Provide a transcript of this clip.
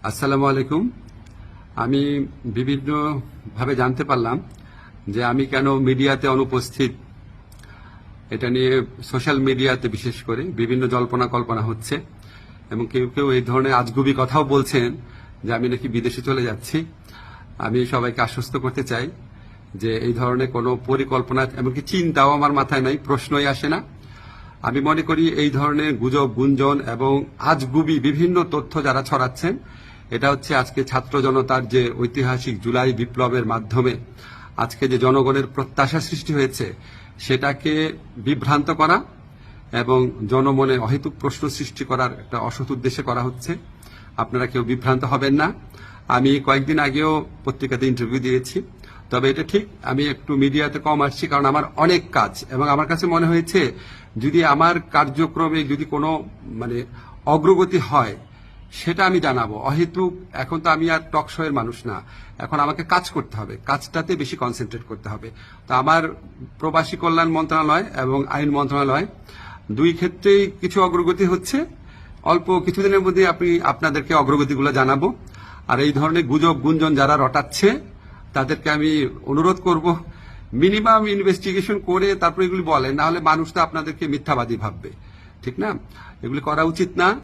আসসালামু আলাইকুম। আমি বিভিন্নভাবে জানতে পারলাম যে আমি কেন মিডিয়াতে অনুপস্থিত। এটা নিয়ে সোশ্যাল মিডিয়াতে বিশেষ করে বিভিন্ন জল্পনা কল্পনা হচ্ছে এবং কেউ কেউ এই ধরনের আজগুবি কথাও বলছেন যে আমি নাকি বিদেশে চলে যাচ্ছি। আমি সবাইকে আশ্বস্ত করতে চাই যে এই ধরনের কোনো পরিকল্পনা এমনকি চিন্তাও আমার মাথায় নাই, প্রশ্নই আসে না। আমি মনে করি এই ধরনের গুজব, গুঞ্জন এবং আজগুবি বিভিন্ন তথ্য যারা ছড়াচ্ছেন, এটা হচ্ছে আজকে ছাত্র জনতার যে ঐতিহাসিক জুলাই বিপ্লবের মাধ্যমে আজকে যে জনগণের প্রত্যাশা সৃষ্টি হয়েছে সেটাকে বিভ্রান্ত করা এবং জনমনে অহেতুক প্রশ্ন সৃষ্টি করার একটা অসৎ উদ্দেশ্যে করা হচ্ছে। আপনারা কেউ বিভ্রান্ত হবেন না। আমি কয়েকদিন আগেও পত্রিকাতে ইন্টারভিউ দিয়েছি, তবে এটা ঠিক আমি একটু মিডিয়াতে কম আসছি কারণ আমার অনেক কাজ এবং আমার কাছে মনে হয়েছে যদি আমার কার্যক্রমে যদি কোনো অগ্রগতি হয় সেটা আমি জানাবো। অহেতুক এখন তো আমি আর টক শো এর মানুষ না, এখন আমাকে কাজ করতে হবে, কাজটাতে বেশি কনসেন্ট্রেট করতে হবে। তো আমার প্রবাসী কল্যাণ মন্ত্রণালয় এবং আইন মন্ত্রণালয় দুই ক্ষেত্রেই কিছু অগ্রগতি হচ্ছে। অল্প কিছুদিনের মধ্যে আপনাদেরকে অগ্রগতিগুলো জানাবো। আর এই ধরনের গুজব গুঞ্জন যারা রটাচ্ছে তাদেরকে আমি অনুরোধ করব মিনিমাম ইনভেস্টিগেশন করে তারপর এগুলি বলেন, না হলে মানুষ তো আপনাদেরকে মিথ্যাবাদী ভাববে। ঠিক না? এগুলি করা উচিত না।